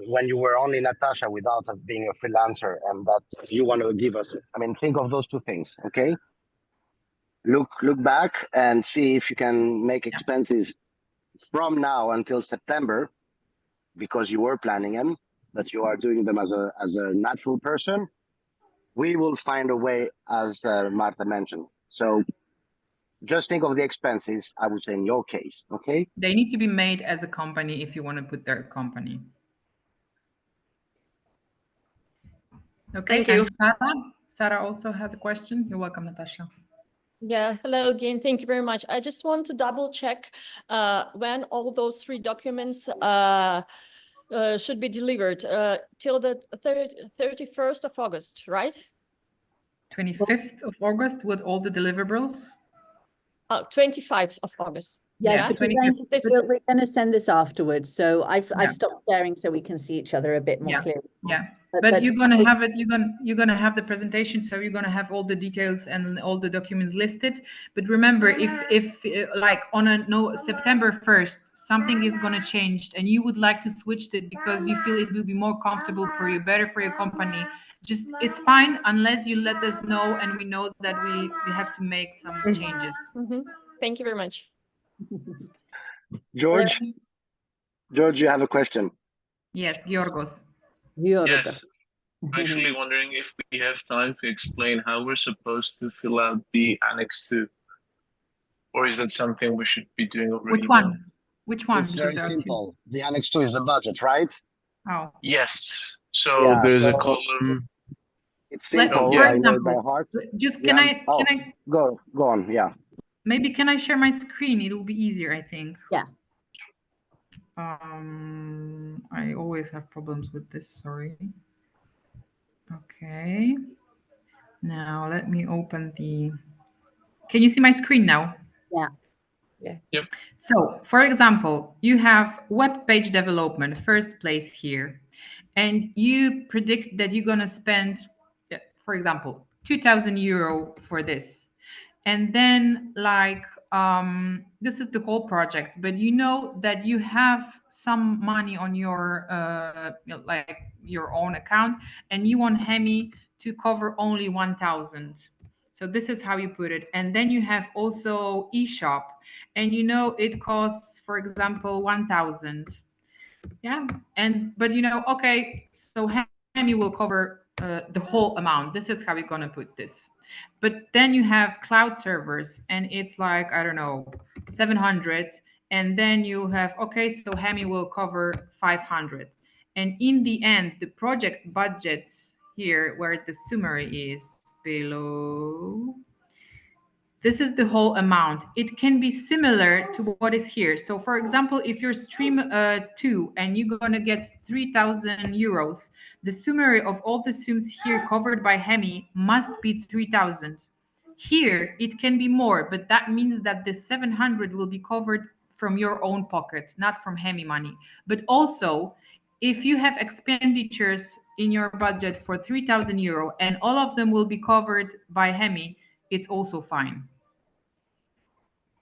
when you were only Natasha without being a freelancer, and that you want to give us, I mean, think of those two things, okay? Look back and see if you can make expenses from now until September, because you were planning them, that you are doing them as a natural person. We will find a way, as Marta mentioned. So just think of the expenses, I would say, in your case, okay? They need to be made as a company if you want to put their company. Okay, thank you. and Sarah also has a question. You're welcome, Natasha. Yeah, hello again. Thank you very much. I just want to double check when all those 3 documents should be delivered till the 31st of August, right? 25th of August with all the deliverables. 25th of August. Yes, Yeah, but 25th. we're going to send this afterwards. So I've stopped sharing so we can see each other a bit more clearly. Yeah. But you're gonna have it. You're gonna have the presentation, so you're gonna have all the details and all the documents listed. But remember, if like on September 1st, something is gonna change, and you would like to switch it because you feel it will be more comfortable for you, better for your company. Just it's fine unless you let us know, and we know that we have to make some changes. Thank you very much. George, you have a question. Yes, Yorgos. Yes. I'm actually wondering if we have time to explain how we're supposed to fill out the Annex 2. Or is that something we should be doing already? Which one? Which one? It's very simple. The Annex 2 is the budget, right? Oh. Yes. So there's a column. It's simple. For I know it by example, heart. just can I go on? Yeah. Maybe can I share my screen? It will be easier, I think. Yeah. I always have problems with this. Sorry. Okay. Now let me open the. Can you see my screen now? Yeah. Yes. Yep. So, for example, you have web page development, first place here, and you predict that you're going to spend, for example, 2,000 euro for this. And then this is the whole project, but you know that you have some money on your like your own account, and you want HEMI to cover only 1,000. So this is how you put it. And then you have also eShop, and you know it costs, for example, 1,000. Yeah. But you know, okay, so HEMI will cover the whole amount. This is how we're going to put this. But then you have cloud servers, and it's like, I don't know, 700. And then you have, okay, so HEMI will cover 500. And in the end, the project budget here, where the summary is below, this is the whole amount. It can be similar to what is here. So for example, if you're stream 2 and you're going to get 3,000 euros, the summary of all the sums here covered by HEMI must be 3,000. Here, it can be more, but that means that the 700 will be covered from your own pocket, not from HEMI money. But also, if you have expenditures in your budget for 3,000 euro and all of them will be covered by HEMI, it's also fine.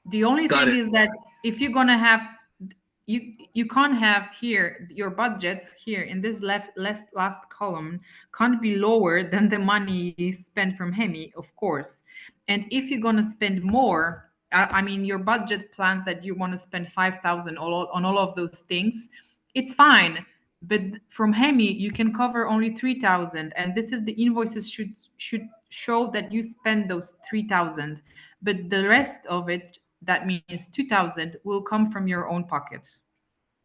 The only thing is that if you're gonna have, you can't have here your budget here in this last column can't be lower than the money you spent from HEMI, of course. And if you're gonna spend more, I mean your budget plans that you want to spend 5,000 on all of those things, it's fine. But from HEMI you can cover only 3,000, and this is the invoices show that you spend those 3,000, but the rest of it, that means 2,000, will come from your own pocket.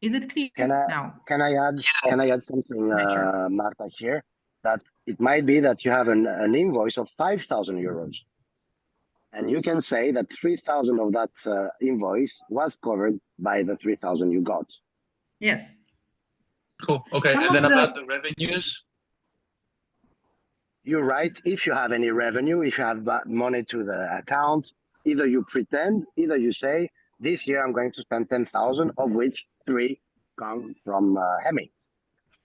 Is it clear now? Can I add something, Sure. Marta, here? That it might be that you have an invoice of 5,000 euros. And you can say that 3,000 of that invoice was covered by the 3,000 you got. Yes. Cool. Okay. Some And of then the- about the revenues. You're right. If you have any revenue, if you have money to the account, either you pretend, either you say, this year I'm going to spend 10,000, of which 3 come from HEMI.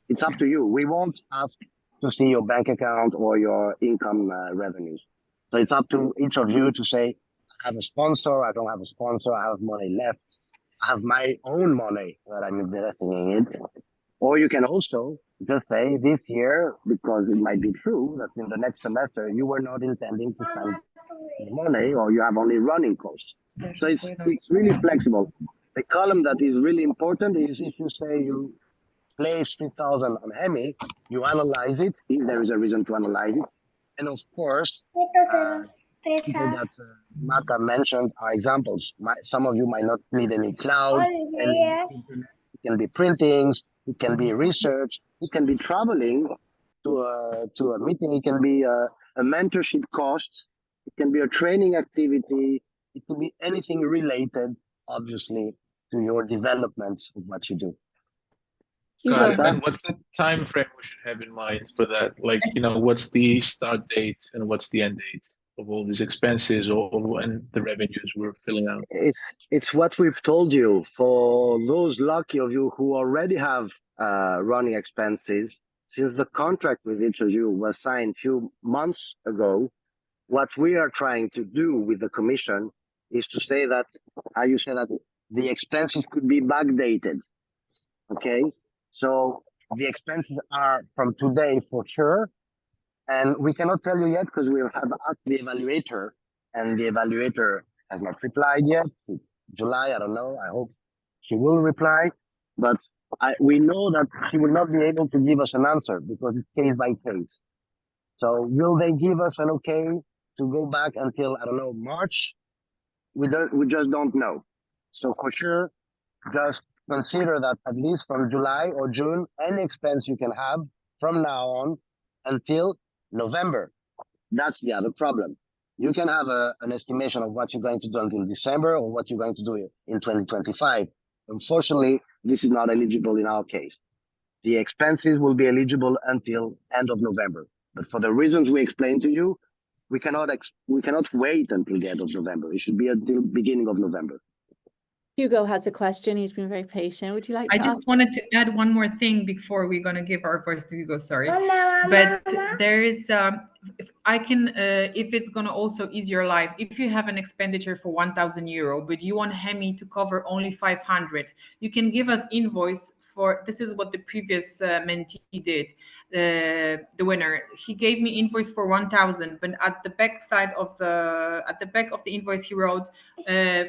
It's up to you. We won't ask to see your bank account or your income revenues. So it's up to each of you to say, I have a sponsor, I don't have a sponsor, I have money left, I have my own money that I'm investing in it. Or you can also just say this year, because it might be true that in the next semester you were not intending to spend any money, or you have only running costs. So it's really flexible. The column that is really important is if you say you place 3,000 on HEMI, you analyze it if there is a reason to analyze it, and of course, people that Marta mentioned are examples. Some of you might not need any cloud, any internet. It can be printings, it can be research, it can be traveling to a meeting, it can be a mentorship cost, it can be a training activity, it can be anything related, obviously, to your developments of what you do. Got it. And what's the time frame we should have in mind for that? Like, what's the start date and what's the end date of all these expenses and the revenues we're filling out? It's what we've told you. For those lucky of you who already have running expenses, since the contract with each of you was signed a few months ago, what we are trying to do with the commission is to say that, how you say that, the expenses could be backdated. Okay, so the expenses are from today for sure, and we cannot tell you yet because we have asked the evaluator, and the evaluator has not replied yet. It's July, I don't know. I hope she will reply, but we know that she will not be able to give us an answer because it's case by case. So will they give us an okay to go back until, I don't know, March? We just don't know. So for sure, just consider that at least from July or June, any expense you can have from now on until November. That's the other problem. You can have an estimation of what you're going to do until December or what you're going to do in 2025. Unfortunately, this is not eligible in our case. The expenses will be eligible until end of November. But for the reasons we explained to you, we cannot wait until the end of November. It should be until beginning of November. Hugo has a question. He's been very patient. Would you like to I just wanted to add one more thing before we're going to give our voice to Hugo, sorry. But there is, if it's going to also ease your life, if you have an expenditure for 1,000 euro, but you want HEMI to cover only 500, you can give us invoice for, this is what the previous mentee did, the winner. He gave me invoice for 1,000, but at the back side of the invoice he wrote,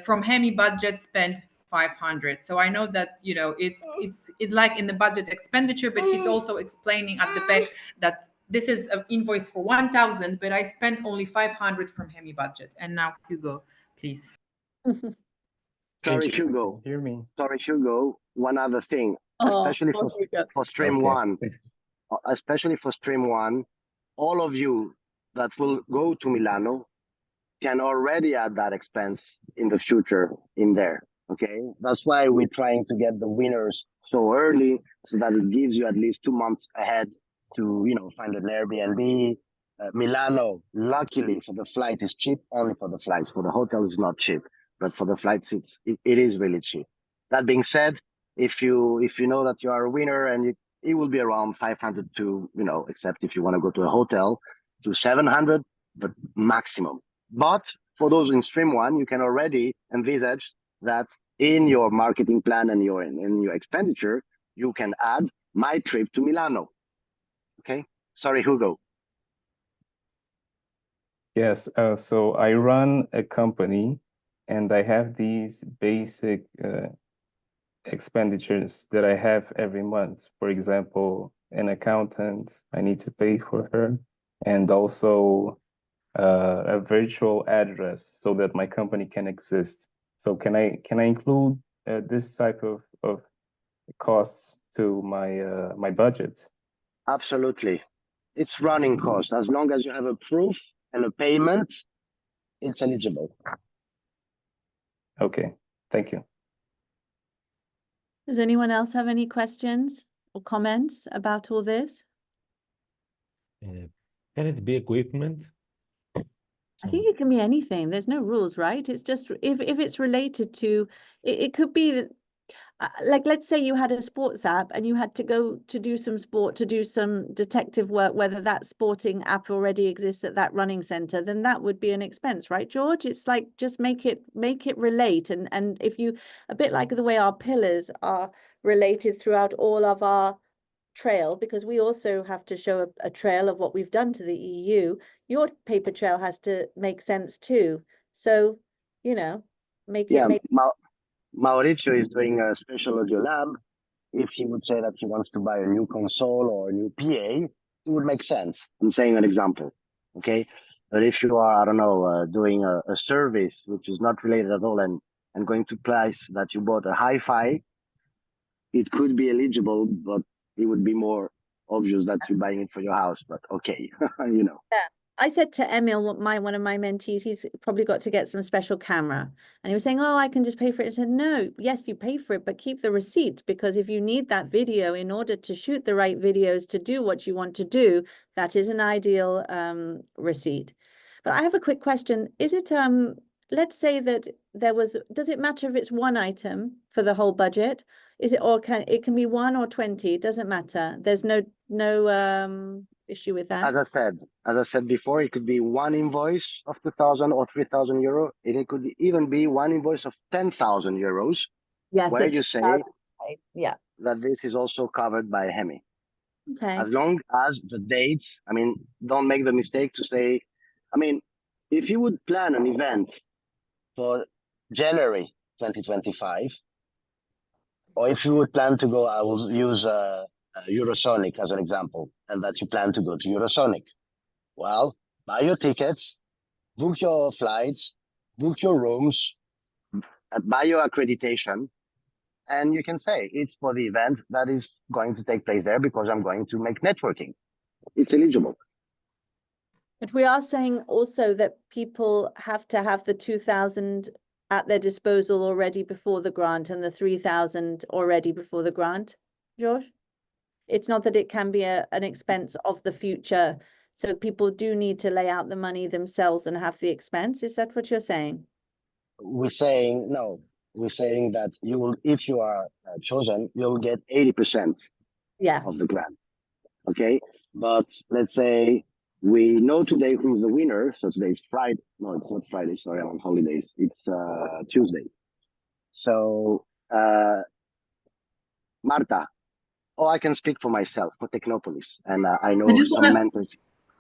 from HEMI budget spent 500. So I know that it's like in the budget expenditure, but he's also explaining at the back that this is an invoice for 1,000, but I spent only 500 from HEMI budget. And now Hugo, please. Sorry, Hugo. Hear me? Sorry, Hugo. One other thing, especially for stream one, especially for stream one, all of you that will go to Milano can already add that expense in the future in there. Okay, that's why we're trying to get the winners so early, so that it gives you at least 2 months ahead to find an Airbnb. Milano, luckily for the flight is cheap, only for the flights. For the hotels is not cheap, but for the flights it is really cheap. That being said, if you know that you are a winner, and it will be around 500 to except if you want to go to a hotel, to 700, but maximum. But for those in stream one, you can already envisage that in your marketing plan and in your expenditure, you can add my trip to Milano. Okay, sorry, Hugo. Yes, so I run a company and I have these basic expenditures that I have every month. For example, an accountant, I need to pay for her. And also a virtual address so that my company can exist. So can I include this type of costs to my budget? Absolutely. It's running cost. As long as you have a proof and a payment, it's eligible. Okay, thank you. Does anyone else have any questions or comments about all this? Can it be equipment? I think it can be anything. There's no rules, right? It's just if it's related to, it could be that, like, let's say you had a sports app and you had to go to do some sport, to do some detective work, whether that sporting app already exists at that running center, then that would be an expense, right, George? It's like, just make it relate. And if you, a bit like the way our pillars are related throughout all of our trail, because we also have to show a trail of what we've done to the EU, your paper trail has to make sense too. So, you know, make Yeah, it. Mauricio is doing a special audio lab. If he would say that he wants to buy a new console or a new PA, it would make sense. I'm saying an example, okay? But if you are, I don't know, doing a service which is not related at all and going to place that you bought a hi-fi, it could be eligible, but it would be more obvious that you're buying it for your house. But okay, you know. Yeah. I said to Emil, one of my mentees, he's probably got to get some special camera. And he was saying, oh, I can just pay for it. I said, no, yes, you pay for it, but keep the receipt, because if you need that video in order to shoot the right videos to do what you want to do, that is an ideal receipt. But I have a quick question. Is it, let's say that there was, does it matter if it's one item for the whole budget? Is it, or it can be 1 or 20, it doesn't matter. There's no issue with that. As I said before, it could be one invoice of 2,000 or 3,000 euro. It could even be one invoice of 10,000 euros. Yes, where you say yeah, that this is also covered by HEMI. Okay. As long as the dates, I mean, don't make the mistake to say, I mean, if you would plan an event for January 2025, or if you would plan to go, I will use Eurosonic as an example, and that you plan to go to Eurosonic. Well, buy your tickets, book your flights, book your rooms, buy your accreditation, and you can say it's for the event that is going to take place there because I'm going to make networking. It's eligible. But we are saying also that people have to have the 2,000 at their disposal already before the grant and the 3,000 already before the grant, George? It's not that it can be an expense of the future. So people do need to lay out the money themselves and have the expense. Is that what you're saying? We're saying, no, we're saying that you will, if you are chosen, you'll get 80% of the grant. Okay. But let's say we know today who's the winner. So today's Friday. No, it's not Friday. Sorry, I'm on holidays. It's Tuesday. So Marta, I can speak for myself, for Technopolis, and I know some mentors.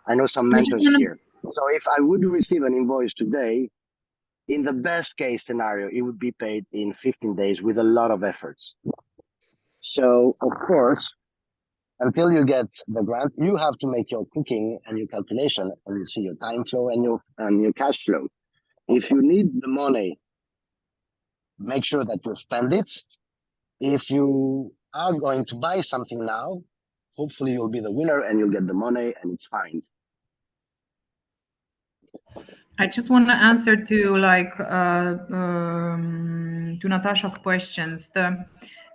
I know some mentors here. So if I would receive an invoice today, in the best case scenario, it would be paid in 15 days with a lot of efforts. So of course, until you get the grant, you have to make your cooking and your calculation, and you see your time flow and your cash flow. If you need the money, make sure that you spend it. If you are going to buy something now, hopefully you'll be the winner and you'll get the money and it's fine. I just want to answer to Natasha's questions.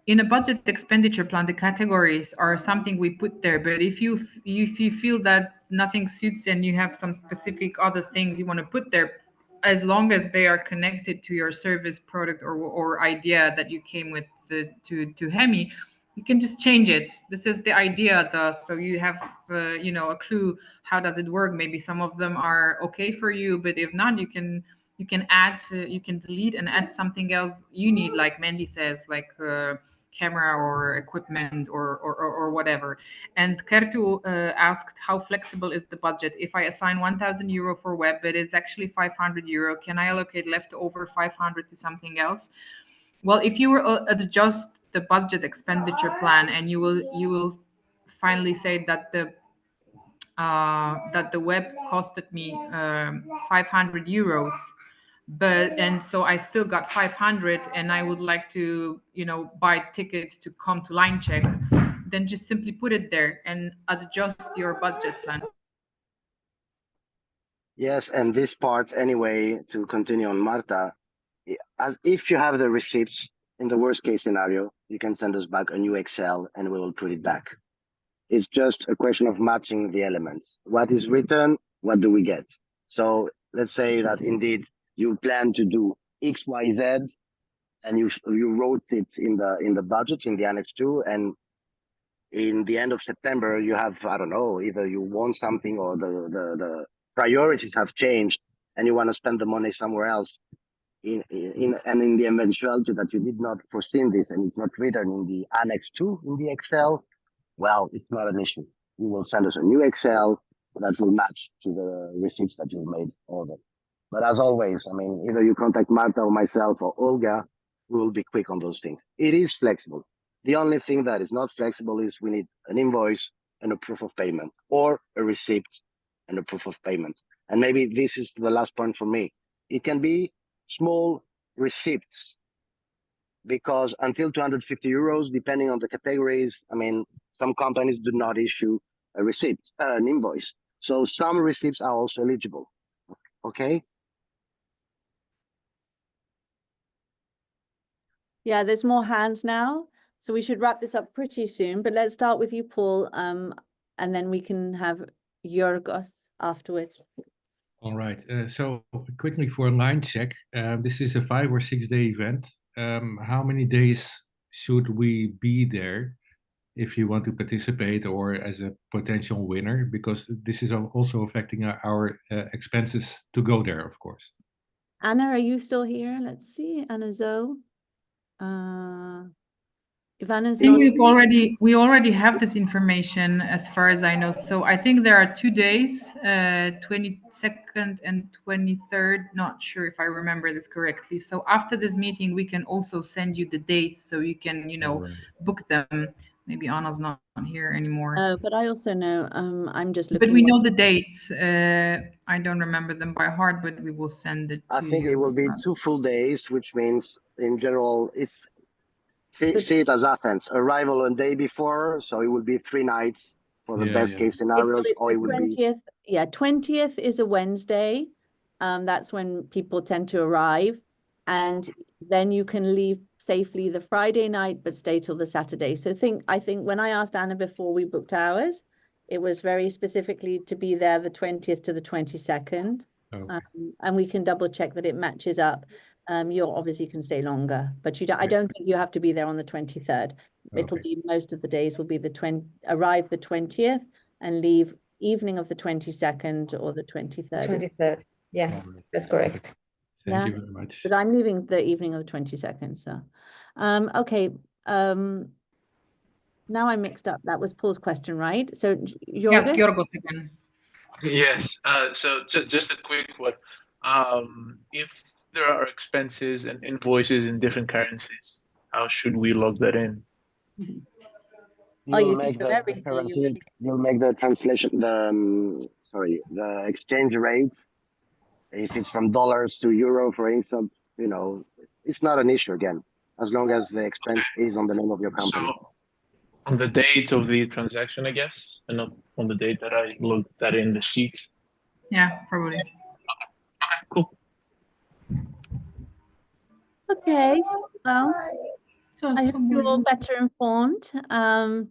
In a budget expenditure plan, the categories are something we put there. But if you feel that nothing suits and you have some specific other things you want to put there, as long as they are connected to your service, product, or idea that you came with to HEMI, you can just change it. This is the idea, so you have a clue how does it work. Maybe some of them are okay for you, but if not, you can add, you can delete and add something else you need, like Mandy says, like camera or equipment or whatever. And Kertu asked, how flexible is the budget? If I assign 1,000 euro for web, but it's actually 500 euro, can I allocate leftover 500 to something else? Well, if you were adjust the budget expenditure plan and you will finally say that the that the web costed me 500 euros. And so I still got 500, and I would like to, buy tickets to come to line check. Then just simply put it there and adjust your budget plan. Yes, and this part anyway, to continue on Marta, as if you have the receipts, in the worst case scenario, you can send us back a new Excel and we will put it back. It's just a question of matching the elements. What is written? What do we get? So let's say that indeed you plan to do X, Y, Z, and you wrote it in the budget in the Annex 2, and in the end of September you have, I don't know, either you won something or the priorities have changed and you want to spend the money somewhere else. In the eventuality that you did not foresee this and it's not written in the Annex 2 in the Excel, well, it's not an issue. You will send us a new Excel that will match to the receipts that you've made order. But as always, I mean, either you contact Marta or myself or Olga, we will be quick on those things. It is flexible. The only thing that is not flexible is we need an invoice and a proof of payment, or a receipt and a proof of payment. And maybe this is the last point for me. It can be small receipts, because until 250 euros, depending on the categories, I mean, some companies do not issue a receipt, an invoice. So some receipts are also eligible. Okay. Yeah, there's more hands now, so we should wrap this up pretty soon. But let's start with you, Paul, and then we can have Yorgos afterwards. All right. So quickly for a line check, this is a 5 or 6 day event. How many days should we be there if you want to participate or as a potential winner? Because this is also affecting our expenses to go there, of course. Anna, are you still here? Let's see, Anna Zoe. If Anna's I think not, we already have this information as far as I know. So I think there are 2 days, 22nd and 23rd. Not sure if I remember this correctly. So after this meeting, we can also send you the dates so you can, book them. Maybe Anna's not here anymore. but I also know, I'm just looking. But we know the dates. I don't remember them by heart, but we will send it to you. I think it will be 2 full days, which means in general, see it as Athens. Arrival on day before, so it will be 3 nights for the best case scenarios, or it would 20th, be. Yeah, 20th is a Wednesday. That's when people tend to arrive, and then you can leave safely the Friday night, but stay till the Saturday. So I think when I asked Anna before we booked ours, it was very specifically to be there the 20th to the 22nd. Okay. And we can double check that it matches up. You obviously can stay longer, but I don't think you have to be there on the 23rd. It'll be most of the days will be arrive the 20th and leave evening of the 22nd or the 23rd. 23rd. Yeah, that's correct. Thank you very much. Because I'm leaving the evening of the 22nd. So, okay. Now I'm mixed up. That was Paul's question, right? So, yes, Yorgos again. Yes. So just a quick one. If there are expenses and invoices in different currencies, how should we log that in? You'll make the currency. You'll make the translation. The exchange rate. If it's from dollars to euro, for instance, it's not an issue again, as long as the expense is on the name of your company. So on the date of the transaction, I guess, and not on the date that I looked that in the sheet. Yeah, probably. Okay, cool. Okay, well, so I hope you're all better informed.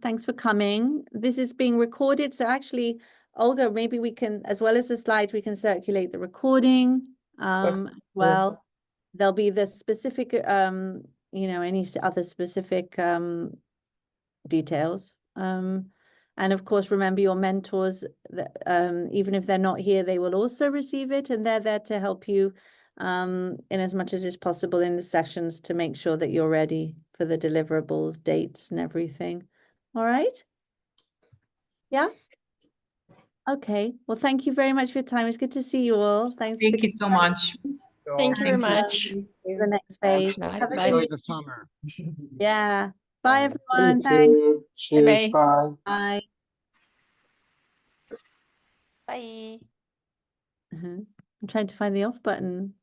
Thanks for coming. This is being recorded, so actually, Olga, maybe we can, as well as the slides, we can circulate the recording. Well, there'll be the specific, any other specific details. And of course, remember your mentors, even if they're not here, they will also receive it, and they're there to help you in as much as is possible in the sessions to make sure that you're ready for the deliverables, dates, and everything. All right? Yeah? Okay. Well, thank you very much for your time. It's good to see you all. Thank you so much. Thank you very much. The next phase. Have a Enjoy the summer. Yeah. Bye, everyone. Thanks. Cheers. Bye. Bye. Bye. I'm trying to find the off button.